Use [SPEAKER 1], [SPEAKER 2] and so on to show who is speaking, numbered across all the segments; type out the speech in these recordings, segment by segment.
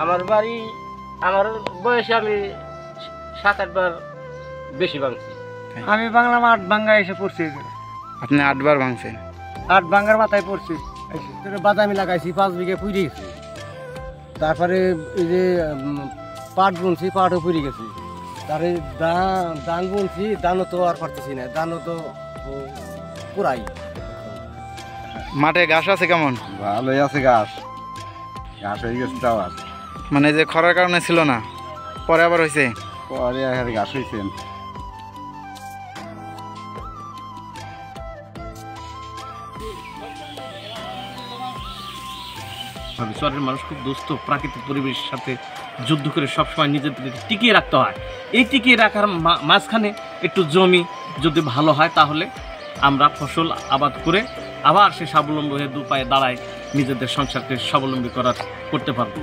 [SPEAKER 1] আমার বাড়ি, আমার বয়সে আমি 7-8 বার বেশি ভাঙছি।
[SPEAKER 2] আমি বাংলা 8 ভাঙ্গা এসে পড়ছি।
[SPEAKER 3] আপনি 8 বার ভাঙছেন?
[SPEAKER 2] 8 ভাঙ্গার মাথায় পড়ছি। বাদামি লাগাইছি, 5 বিঘা পুড়ে গেছি। তারপরে এই যে পাট বুনছি, পাটও পুড়ে গেছি। তারপরে ধান বুনছি, ধানও তো আর পারতেছি না, ধানও তো পুরাই।
[SPEAKER 3] মাঠে ঘাস আছে কেমন?
[SPEAKER 4] ভালোই আছে, ঘাস হয়ে গেছে তাও আর।
[SPEAKER 3] মানে যে খরার কারণে ছিল না, পরে আবার হয়েছে?
[SPEAKER 4] পরে আর ঘাস হয়েছে।
[SPEAKER 1] চরের মানুষ খুব দুস্থ, প্রাকৃতিক পরিবেশের সাথে যুদ্ধ করে সবসময় নিজেদেরকে টিকিয়ে রাখতে হয়। এই টিকিয়ে রাখার মাঝখানে একটু জমি যদি ভালো হয় তাহলে আমরা ফসল আবাদ করে আবার সে স্বাবলম্বী হয়ে 2 পায়ে দাঁড়ায় নিজেদের সংসারকে স্বাবলম্বী করতে পারবো।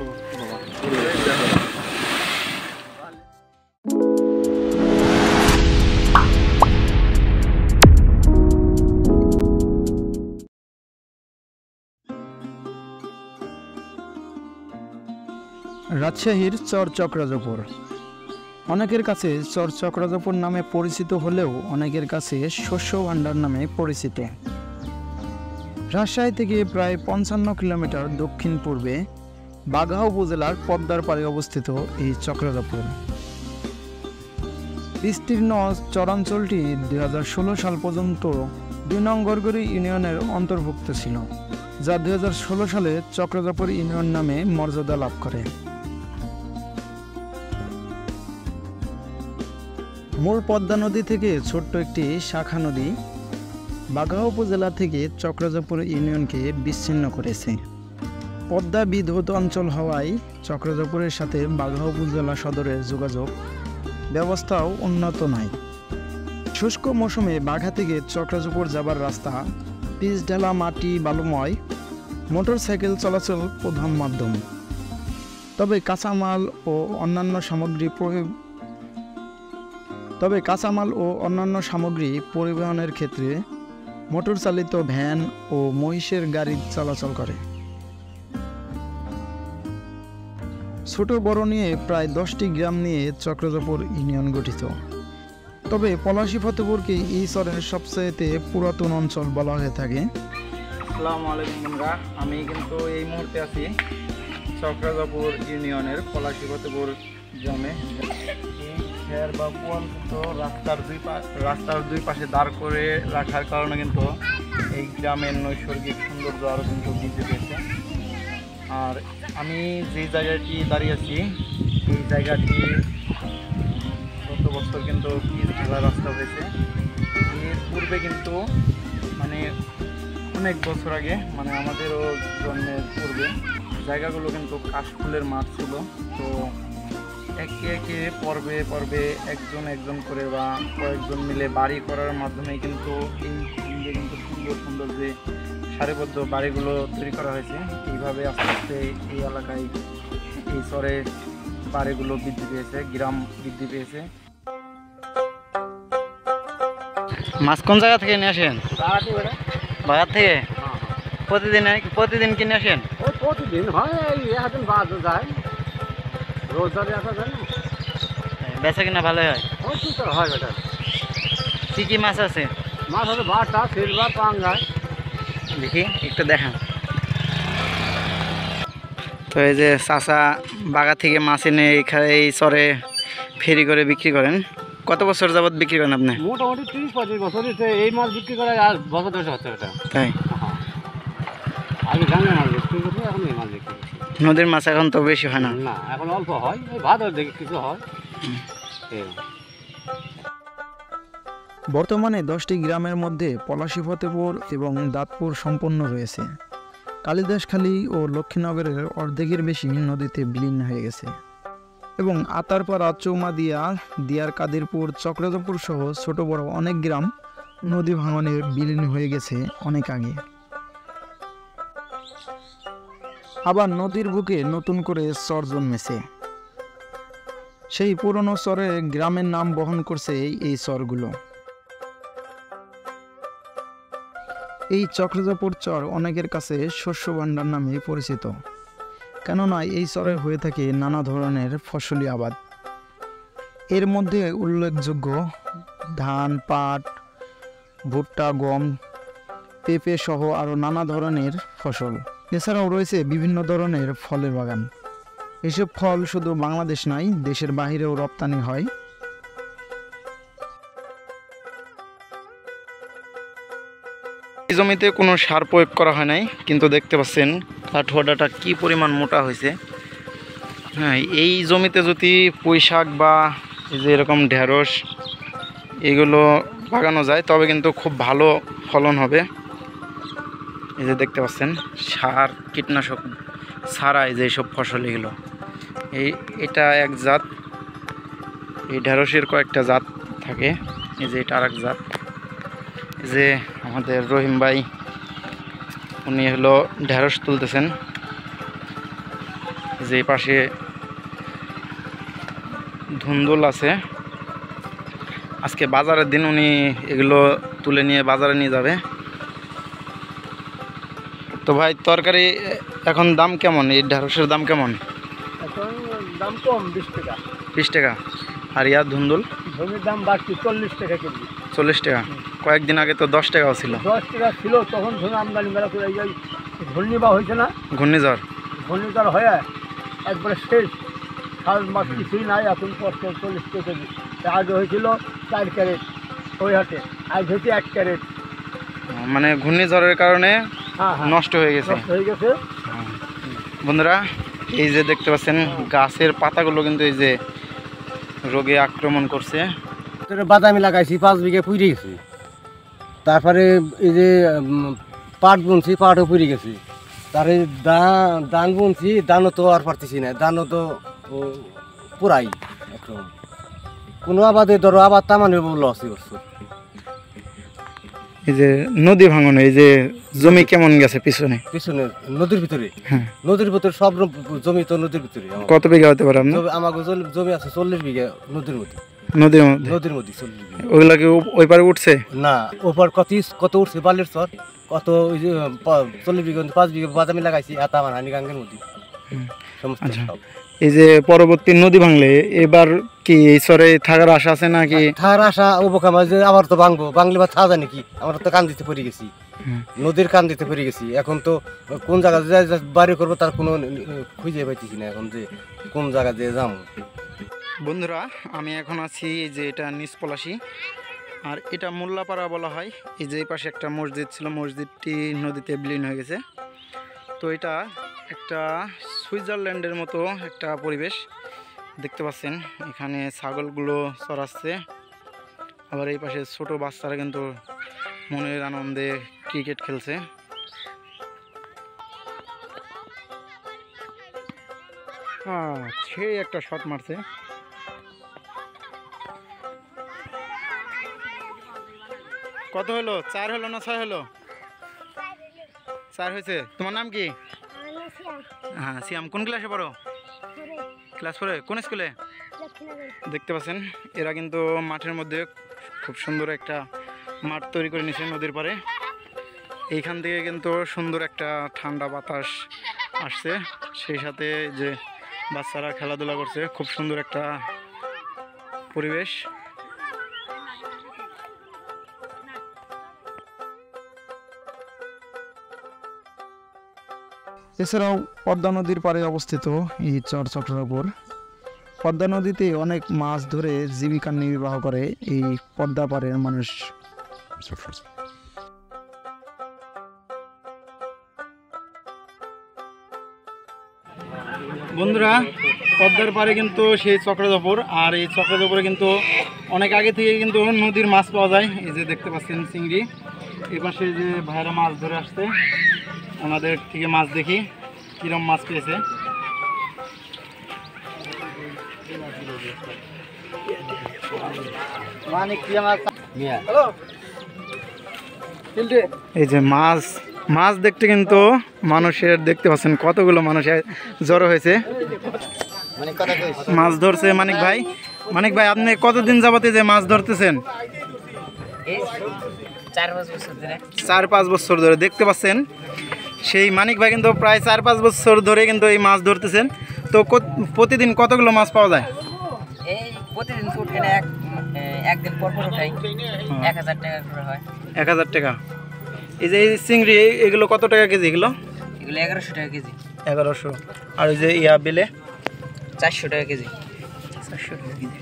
[SPEAKER 3] রাজশাহীর চর চক্রাজপুর অনেকের কাছে চর চক্রাজপুর নামে পরিচিত হলেও অনেকের কাছে শস্য ভাণ্ডার নামে পরিচিত। রাজশাহী থেকে প্রায় 55 কিলোমিটার দক্ষিণ পূর্বে বাঘা উপজেলার পদ্মার পাড়ে অবস্থিত এই চক্রাজপুর। বিস্তীর্ণ চরাঞ্চলটি 2016 সাল পর্যন্ত 2 নং গড়গড়ি ইউনিয়নের অন্তর্ভুক্ত ছিল, যা 2016 সালে চক্রাজপুর ইউনিয়ন নামে মর্যাদা লাভ করে। মূল পদ্মা নদী থেকে ছোট্ট একটি শাখা নদী বাঘা উপজেলা থেকে চক্রাজপুর ইউনিয়নকে বিচ্ছিন্ন করেছে। পদ্মা বিধৌত অঞ্চল হওয়ায় চক্রাজপুরের সাথে বাঘা উপজেলা সদরের যোগাযোগ ব্যবস্থাও উন্নত নয়। শুষ্ক মৌসুমে বাঘা থেকে চক্রাজপুর যাবার রাস্তা পিচ ঢালা, মাটি বালুময়, মোটরসাইকেল চলাচল প্রধান মাধ্যম। তবে কাঁচামাল ও অন্যান্য সামগ্রী পরিবহনের ক্ষেত্রে মোটর চালিত ভ্যান ও মহিষের গাড়ি চলাচল করে। ছোট বড় নিয়ে প্রায় 10টি গ্রাম নিয়ে চক্রাজপুর ইউনিয়ন গঠিত। তবে পলাশী ফতেপুরকে এই চরের সবচেয়ে পুরাতন অঞ্চল বলা হয়ে থাকে। আসসালামু আলাইকুম বন্ধুরা, আমি কিন্তু এই মুহূর্তে আছি চক্রাজপুর ইউনিয়নের পলাশী ফতেপুর গ্রামে। বা পোয়াল কিন্তু রাস্তার দুই পাশে দাঁড় করে রাখার কারণে কিন্তু এই গ্রামের নৈসর্গিক সৌন্দর্য আরও কিন্তু বৃদ্ধি পেয়েছে। আর আমি যে জায়গাটি দাঁড়িয়ে আছি এই জায়গাটি গত বছর কিন্তু পিচ ঢালা রাস্তা হয়েছে। এর পূর্বে কিন্তু মানে অনেক বছর আগে, মানে আমাদেরও জন্মের পূর্বে জায়গাগুলো কিন্তু কাশফুলের মাঠ ছিল। তো একে একে পর্বে পর্বে একজন করে বা কয়েকজন মিলে বাড়ি করার মাধ্যমে কিন্তু এই কিন্তু সুন্দর সুন্দর যে সারিবদ্ধ বাড়িগুলো তৈরি করা হয়েছে। এইভাবে আস্তে আস্তে এই এলাকায় এই চরে বাড়িগুলো বৃদ্ধি পেয়েছে, গ্রাম বৃদ্ধি পেয়েছে। মাছ কোন জায়গা থেকে নিয়ে আসেন? বাজার থেকে। প্রতিদিন কিনে আসেন?
[SPEAKER 2] প্রতিদিন হয়, এখন বাজার যায়, রোজগারে আসা যায় না।
[SPEAKER 3] বেচা কিনা ভালোই হয়?
[SPEAKER 2] হয় বেটা।
[SPEAKER 3] কি মাছ আছে?
[SPEAKER 2] মাছ আছে ভাটা, সিলভার, পাঙ্গাস।
[SPEAKER 3] দেখি একটু দেখান তো। এই যে চাচা বাগা থেকে মাছ এনে এই চরে ফেরি করে বিক্রি করেন। কত বছর যাবত বিক্রি করেন আপনি?
[SPEAKER 2] মোটামুটি 30-35 বছর এই মাছ বিক্রি করে আর বছর 10 হচ্ছে এটা।
[SPEAKER 3] তাই?
[SPEAKER 2] আগে গাঙ্গা মাছ বিক্রি করতে, এখন এই মাছ বিক্রি করছি।
[SPEAKER 3] নদীর মাছ এখন তো বেশি হয় না?
[SPEAKER 2] না, এখন অল্প হয়, এই ভাদর দিকে কিছু হয়।
[SPEAKER 3] বর্তমানে 10টি গ্রামের মধ্যে পলাশী ফতেপুর এবং দাঁতপুর সম্পন্ন রয়েছে। কালিদাসখালী ও লক্ষ্মীনগরের অর্ধেকের বেশি নদীতে বিলীন হয়ে গেছে এবং আতারপাড়া, চৌমাদিয়া, দিয়ার কাদিরপুর, চক্রাজপুর সহ ছোট বড় অনেক গ্রাম নদী ভাঙনে বিলীন হয়ে গেছে অনেক আগে। আবার নদীর বুকে নতুন করে চর জন্মেছে। সেই পুরনো চরে গ্রামের নাম বহন করছে এই চরগুলো। এই চক্রাজপুর চর অনেকের কাছে শস্য ভাণ্ডার নামে পরিচিত। কেননা এই চরে হয়ে থাকে নানা ধরনের ফসলি আবাদ। এর মধ্যে উল্লেখযোগ্য ধান, পাট, ভুট্টা, গম, পেঁপে সহ আরও নানা ধরনের ফসল। এছাড়াও রয়েছে বিভিন্ন ধরনের ফলের বাগান। এসব ফল শুধু বাংলাদেশ নয়, দেশের বাহিরেও রপ্তানি হয়। এই জমিতে কোনো সার প্রয়োগ করা হয় নাই, কিন্তু দেখতে পাচ্ছেন কাঠোয়াডাটা কি পরিমাণ মোটা হয়েছে। হ্যাঁ, এই জমিতে যদি পুঁই শাক বা এই যে এরকম ঢেঁড়স এগুলো লাগানো যায় তবে কিন্তু খুব ভালো ফলন হবে। এই যে দেখতে পাচ্ছেন সার কীটনাশক ছাড়া এই যে এইসব ফসল এগুলো, এটা এক জাত। এই ঢেঁড়সের কয়েকটা জাত থাকে, এই যে এটা আর এক জাত। এই যে আমাদের রহিম ভাই উনি হলো ঢেঁড়স তুলতেছেন। যে পাশে ধুন্দুল আছে, আজকে বাজারের দিন উনি এগুলো তুলে নিয়ে বাজারে নিয়ে যাবে। তো ভাই তরকারি এখন দাম কেমন? এই ঢেঁড়সের দাম কেমন?
[SPEAKER 2] এখন দাম কম, 20 টাকা।
[SPEAKER 3] 20 টাকা। আর ইয়ার ধুন্দুল?
[SPEAKER 2] জমির দাম বাড়ছে 40 টাকা কেজি।
[SPEAKER 3] 40 টাকা। কয়েকদিন আগে তো 10 টাকাও ছিল।
[SPEAKER 2] 10 টাকা ছিল তখন, ধরুন আমদানি মেলা করে এই ঘূর্ণিঝড় হয়েছে না,
[SPEAKER 3] ঘূর্ণিঝড়
[SPEAKER 2] হয়ে একবারে শেষ। সার মাস কিছুই নাই, এখন 40 টাকা কেজি। আগে হয়েছিল 4 ক্যারেট ওই হাটে, আজ হয়েছে 1 ক্যারেট।
[SPEAKER 3] মানে ঘূর্ণিঝড়ের কারণে নষ্ট হয়ে গেছে। বন্ধুরা এই যে দেখতে পাচ্ছেন গাছের পাতাগুলো কিন্তু এই যে রোগে আক্রমণ করছে।
[SPEAKER 2] বাদামি লাগাইছি, 5 বিঘা পুড়ে গেছি। তারপরে এই যে পাট বুনছি, পাটও পুড়ে গেছি। তারপরে ধান বুনছি, ধানও তো আর পারতেছি না, ধানও তো পুরাই এখন। কোনো আবাদে ধরো আবার তামানে লস করছো।
[SPEAKER 3] এই যে নদী ভাঙন, এই যে জমি কেমন গেছে পিছনে?
[SPEAKER 2] নদীর ভিতরে, নদীর ভিতরে সব জমি তো নদীর ভিতরে।
[SPEAKER 3] কত বিঘা হতে পারে আপনার?
[SPEAKER 2] আমার জমি আছে 40 বিঘা নদীর মধ্যে।
[SPEAKER 3] নদীর মধ্যে 40 বিঘা। ওইগুলা কি ওই পারে উঠছে? না,
[SPEAKER 2] ওপার কত উঠছে বালির চর, কত ওই যে 40 বিঘা 5 বিঘা বাদামি লাগাইছি। এত আমার হানি গাঙ্গের মধ্যে সমস্ত।
[SPEAKER 3] এই যে পরবর্তী নদী ভাঙলে এবার কি এই চরে থাকার আশা আছে নাকি?
[SPEAKER 2] থাকার আশা ওবকাম যে আবার তো বাংলে বা থাকা যায় নাকি? আমরা তো কান দিতে পড়ে গেছি, নদীর কান দিতে পড়ে গেছি। এখন তো কোন জায়গায় বাড়ি করবো তার কোনো খুঁজে পাইতেছি না এখন, যে কোন জায়গা দিয়ে যাবো।
[SPEAKER 3] বন্ধুরা আমি এখন আছি এই যে এটা নিচ পলাশী, আর এটা মোল্লাপাড়া বলা হয়। এই যে এই পাশে একটা মসজিদ ছিল, মসজিদটি নদীতে বিলীন হয়ে গেছে। তো এটা একটা সুইজারল্যান্ডের মতো একটা পরিবেশ দেখতে পাচ্ছেন। এখানে ছাগলগুলো চড়াচ্ছে, আবার এই পাশে ছোট বাচ্চারা কিন্তু মনের আনন্দে ক্রিকেট খেলছে। সেই একটা শট মারছে। কত হলো? 4 হলো না 6 হলো? 4 হয়েছে। তোমার নাম কি? হ্যাঁ সিয়াম। কোন ক্লাসে পড়ো? ক্লাস 4। কোন স্কুলে? দেখতে পাচ্ছেন এরা কিন্তু মাঠের মধ্যে খুব সুন্দর একটা মাঠ তৈরি করে নিয়েছে নদীর পাড়ে। এইখান থেকে কিন্তু সুন্দর একটা ঠান্ডা বাতাস আসছে, সেই সাথে যে বাচ্চারা খেলাধুলা করছে, খুব সুন্দর একটা পরিবেশ। এছাড়াও পদ্মা নদীর পাড়ে অবস্থিত এই চর চক্রপুর। পদ্মা নদীতে অনেক মাছ ধরে জীবিকা নির্বাহ করে এই পদ্মা পাড়ের মানুষ। বন্ধুরা পদ্মার পাড়ে কিন্তু সেই চক্রধরপুর, আর এই চক্রধরপুরে কিন্তু অনেক আগে থেকে কিন্তু নদীর মাছ পাওয়া যায়। এই যে দেখতে পাচ্ছেন চিংড়ি, এই পাশে যে ভাইরা মাছ ধরে আসছে, ওনাদের থেকে মাছ দেখি কিরম মাছ পেয়েছে। এই যে মাছ দেখতে কিন্তু মানুষের দেখতে পাচ্ছেন কতগুলো মানুষের জড়ো হয়েছে, মাছ ধরছে। মানিক ভাই আপনি কতদিন যাবতে যে মাছ ধরতেছেন? 4-5 বছর ধরে। দেখতে পাচ্ছেন সেই মানিক ভাই কিন্তু প্রায় 4-5 বছর ধরে কিন্তু এই মাছ ধরতেছেন। তো প্রতিদিন কতগুলো মাছ পাওয়া যায়?
[SPEAKER 5] এই প্রতিদিন ফুট কেনে একদিন পর পর উঠাই 1000 টাকা করে হয়।
[SPEAKER 3] 1000 টাকা। এই যে এই চিংড়ি এগুলো কত টাকা কেজি? এগুলো
[SPEAKER 5] 1100 টাকা কেজি।
[SPEAKER 3] 1100। আর ওই যে ইয়া বেলে
[SPEAKER 5] 400 টাকা কেজি।
[SPEAKER 3] 400 টাকা কেজি।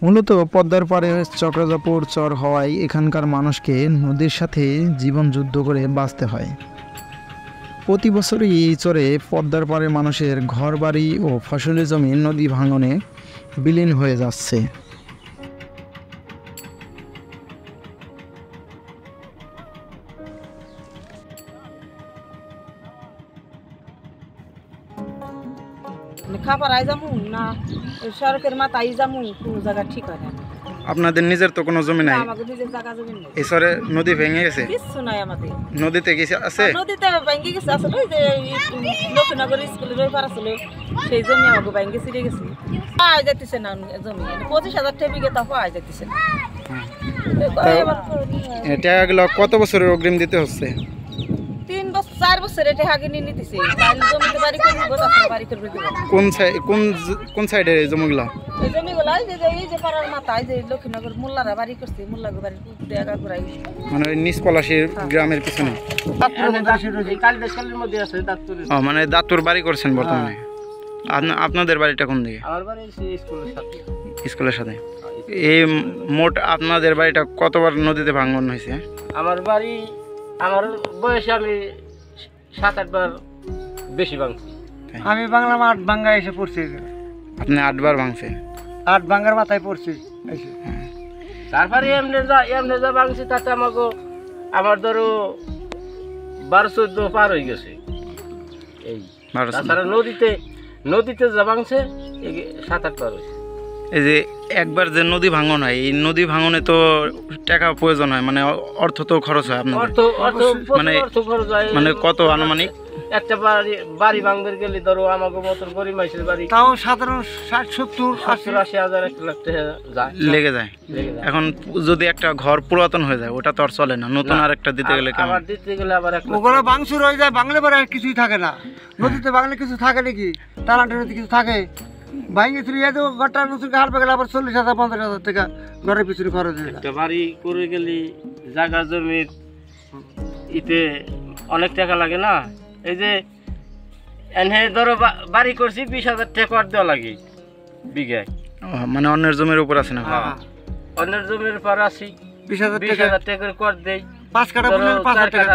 [SPEAKER 3] মূলত পদ্মার পাড়ে চক্রজাপুর চর হওয়ায় এখানকার মানুষকে নদীর সাথে জীবন যুদ্ধ করে বাঁচতে হয়। প্রতি বছরই এই চরে পদ্মার পাড়ে মানুষের ঘরবাড়ি ও ফসলি জমি নদী ভাঙনে বিলীন হয়ে যাচ্ছে।
[SPEAKER 6] খাবার আই যাবো না সড়কের মাথায় যাবো কোনো জায়গা ঠিক হয় না।
[SPEAKER 3] আপনাদের নিজের তো কোনো জমি নাই?
[SPEAKER 6] আমাদের নিজের জায়গা জমি নেই।
[SPEAKER 3] এই চরে নদী ভেঙে গেছে?
[SPEAKER 6] কিছু নাই আমাদের।
[SPEAKER 3] নদীতে কিছু আছে?
[SPEAKER 6] নদীতে ভেঙে গেছে আসলে ওই যে লক্ষ্মীনগর স্কুলের ওই পাড়া ছিল সেই জমি আমাকে ভেঙে ছিঁড়ে গেছে। পাওয়া যাইতেছে না জমি 25,000 টাকা বিঘে তা পাওয়া যাইতেছে না।
[SPEAKER 3] টাকাগুলো কত বছরের অগ্রিম দিতে হচ্ছে?
[SPEAKER 6] 3-4 বছর এটা আগে নিয়ে নিতেছে। তাহলে জমিতে বাড়ি করে দিব, তারপরে বাড়ি করে দিব।
[SPEAKER 3] কোন সাইডে এই জমিগুলো?
[SPEAKER 6] এই জমিগুলো এই যে পাড়ার মাথায় যে লক্ষ্মীনগর মোল্লারা বাড়ি করছে, মোল্লাগো বাড়ির দেখা ঘুরাই
[SPEAKER 3] মানে ওই নিচ পলাশির গ্রামের পিছনে।
[SPEAKER 1] মধ্যে আছে দাঁতপুর।
[SPEAKER 3] মানে দাঁতুর বাড়ি করছেন বর্তমানে। আপনাদের বাড়িটা কোন দিকে?
[SPEAKER 1] আমার বাড়ি স্কুলের সাথে।
[SPEAKER 3] স্কুলের সাথে। এই মোট আপনাদের বাড়িটা কতবার নদীতে ভাঙন হয়েছে?
[SPEAKER 1] আমার বাড়ি আমার বয়সে আমি 7-8 বার বেশি ভাঙছি।
[SPEAKER 2] আমি বাংলা 8 ভাঙ্গা এসে পড়ছি।
[SPEAKER 3] আপনি 8 বার ভাঙছেন?
[SPEAKER 2] 8 ভাঙ্গার মাথায় পড়ছি এসে।
[SPEAKER 1] তারপরে এমনি যা ভাঙছি তাতে আমার ধরো 12-14 পার হয়ে গেছে। এই তাছাড়া নদীতে যা ভাঙছে 7-8 বার হয়েছে।
[SPEAKER 3] এই যে একবার যে নদী ভাঙন হয়, এই নদী ভাঙনে তো টাকা প্রয়োজন হয়, মানে অর্থ তো খরচ হয় আপনাদের? মানে কত আনুমানিক?
[SPEAKER 1] একটা বাড়ি ভাঙতে গেলে ধরো আমাকে মতন গরিব মানুষের বাড়ি
[SPEAKER 2] তাও সাধারণ 60-70-80
[SPEAKER 1] হাজার 1 লাখ টাকা
[SPEAKER 3] লেগে যায়। এখন যদি একটা ঘর পুরাতন হয়ে যায় ওটা তো আর চলে না, নতুন আর একটা দিতে গেলে
[SPEAKER 1] আবার দিতে গেলে আবার
[SPEAKER 2] ওগুলো ভাঙচুর হয়ে যায়। বাংলা পরে আর কিছুই থাকে না। নদীতে বাংলা কিছু থাকে নাকি? তালান্টের নদী কিছু থাকে? ভাঙে চুরি তো ঘরটা নতুন হাল পেয়ে গেলে আবার 40,000-50,000 টাকা ঘরের পিছনে খরচ হয়ে যায়।
[SPEAKER 1] বাড়ি করে গেলে জায়গা জমির ইতে অনেক টাকা লাগে না। এই যে এনে ধরো বাড়ি করছি 20,000 টাকা কর দেওয়া লাগে বিঘায়।
[SPEAKER 3] মানে অন্যের জমির উপর আছে না?
[SPEAKER 1] অন্যের জমির উপর আছি
[SPEAKER 2] 20,000
[SPEAKER 1] টাকা কর দেই।
[SPEAKER 2] 5 কাঠা বললে 5 টাকা,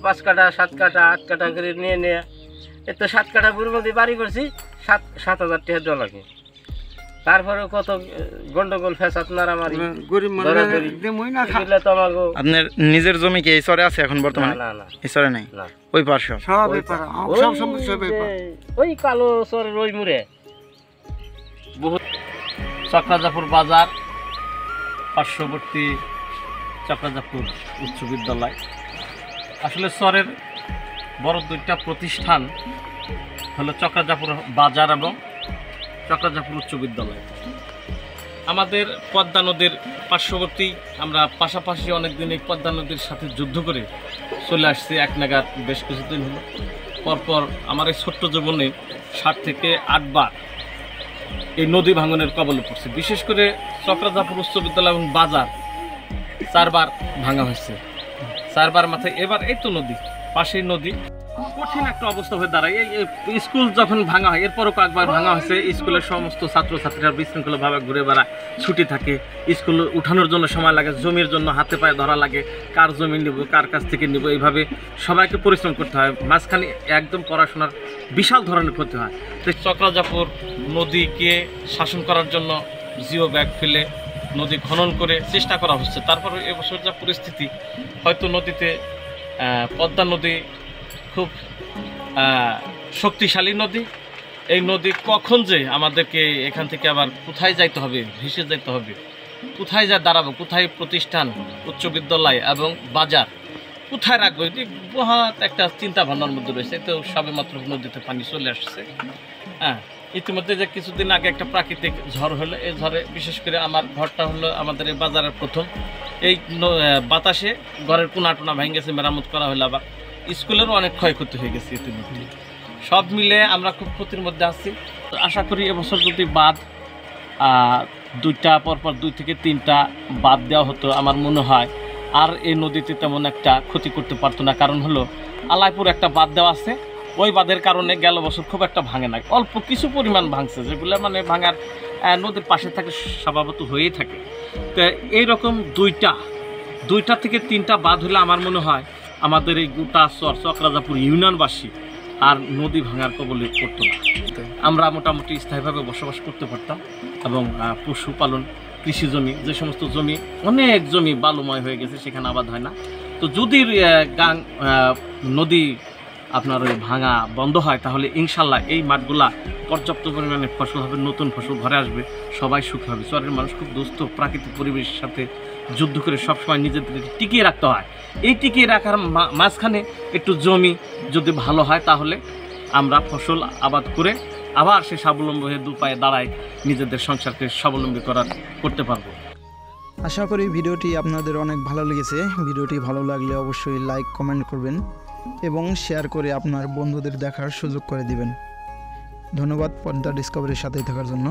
[SPEAKER 1] 5 কাঠা 7 কাঠা 8 কাঠা করে নিয়ে এত 7 কাঠা পুরো মধ্যে বাড়ি করছি 7,000 টাকা দেওয়া লাগে। তারপরে কত গন্ডগোল ফেসাদ মারামারি
[SPEAKER 2] গরিব মানুষ
[SPEAKER 1] তো আমাকে।
[SPEAKER 3] আপনার নিজের জমি কি এই চরে আছে এখন বর্তমানে?
[SPEAKER 1] না
[SPEAKER 3] এই চরে নাই, ওই পার্শ্ব
[SPEAKER 1] ওই কালো চরের ওই মুড়ে বহুত। চক্রাজাপুর বাজার পার্শ্ববর্তী চক্রাজাপুর উচ্চ বিদ্যালয়। আসলে চরের বড় 2টা প্রতিষ্ঠান হলো চক্রাজাপুর বাজার এবং চক্রাজাপুর উচ্চ বিদ্যালয়। আমাদের পদ্মা নদীর পার্শ্ববর্তী, আমরা পাশাপাশি অনেকদিন এই পদ্মা নদীর সাথে যুদ্ধ করে চলে আসছি এক নাগাদ বেশ কিছুদিন হলো। পরপর আমার এই ছোট্ট জীবনে 7 থেকে 8 বার এই নদী ভাঙনের কবলে পড়ছে। বিশেষ করে চক্রাজাপুর উচ্চ বিদ্যালয় এবং বাজার 4 বার ভাঙা হয়েছে। 4 বার মাথায় এবার এই তো নদী, পাশেই নদী। কঠিন একটা অবস্থা হয়ে দাঁড়ায়। এই স্কুল যখন ভাঙা হয়, এরপরও কয়েকবার ভাঙা হয়েছে। স্কুলের সমস্ত ছাত্রছাত্রীরা বিশৃঙ্খলভাবে ঘুরে বেড়ায়, ছুটি থাকে, স্কুল উঠানোর জন্য সময় লাগে, জমির জন্য হাতে পায়ে ধরা লাগে, কার জমি নিব, কার কাছ থেকে নিব, এইভাবে সবাইকে পরিশ্রম করতে হয়। মাঝখানে একদম পড়াশোনার বিশাল ধরনের ক্ষতি হয়। তো চক্রাজাপুর নদীকে শাসন করার জন্য জিও ব্যাগ ফেলে নদী খনন করে চেষ্টা করা হচ্ছে। তারপরে এবছর যা পরিস্থিতি, হয়তো নদীতে পদ্মা নদী খুব শক্তিশালী নদী। এই নদী কখন যে আমাদেরকে এখান থেকে আবার কোথায় যাইতে হবে, ভেসে যেতে হবে, কোথায় যা দাঁড়াবো, কোথায় প্রতিষ্ঠান, উচ্চ বিদ্যালয় এবং বাজার, কোথায় রাখবো, এটি বহুত একটা চিন্তা ভাবনার মধ্যে রয়েছে। তো সবে মাত্র নদীতে পানি চলে আসছে। হ্যাঁ, ইতিমধ্যে যে কিছুদিন আগে একটা প্রাকৃতিক ঝড় হলো, এই ঝড়ে বিশেষ করে আমার ঘরটা হলো আমাদের এই বাজারের প্রথম। এই বাতাসে ঘরের কোনা টোনা ভেঙে গেছে, মেরামত করা হলো, আবার স্কুলেরও অনেক ক্ষয়ক্ষতি হয়ে গেছে ইতিমধ্যে। সব মিলে আমরা খুব ক্ষতির মধ্যে আছি। তো আশা করি এবছর যদি বাঁধ দুইটা পরপর 2 থেকে 3টা বাঁধ দেওয়া হতো, আমার মনে হয় আর এই নদীতে তেমন একটা ক্ষতি করতে পারতো না। কারণ হলো আলাইপুর একটা বাঁধ দেওয়া আছে, ওই বাঁধের কারণে গেল বছর খুব একটা ভাঙে না, অল্প কিছু পরিমাণ ভাঙছে, যেগুলো মানে ভাঙার নদীর পাশে থাকে স্বভাবত হয়েই থাকে। তো এইরকম 2টা থেকে 3টা বাঁধ হলে আমার মনে হয় আমাদের এই গোটা চকরাজাপুর ইউনিয়নবাসী আর নদী ভাঙার কবলে পড়তো না। আমরা মোটামুটি স্থায়ীভাবে বসবাস করতে পারতাম এবং পশুপালন, কৃষি জমি, যে সমস্ত জমি অনেক জমি বালুময় হয়ে গেছে সেখানে আবাদ হয় না। তো যদি নদী আপনার ওই ভাঙা বন্ধ হয় তাহলে ইনশাল্লাহ এই মাঠগুলা পর্যাপ্ত পরিমাণে ফসল হবে, নতুন ফসল ঘরে আসবে, সবাই সুখী হবে। চরের মানুষ খুব দুস্থ, প্রাকৃতিক পরিবেশের সাথে যুদ্ধ করে সবসময় নিজেদেরকে টিকিয়ে রাখতে হয়। এই টিকিয়ে রাখার মাঝখানে একটু জমি যদি ভালো হয় তাহলে আমরা ফসল আবাদ করে আবার সে স্বাবলম্বী হয়ে 2 পায়ে দাঁড়ায় নিজেদের সংসারকে স্বাবলম্বী করতে পারবো।
[SPEAKER 3] আশা করি ভিডিওটি আপনাদের অনেক ভালো লেগেছে। ভিডিওটি ভালো লাগলে অবশ্যই লাইক, কমেন্ট করবেন এবং শেয়ার করে আপনার বন্ধুদের দেখার সুযোগ করে দিবেন। ধন্যবাদ পদ্মা ডিসকভারির সাথে থাকার জন্য।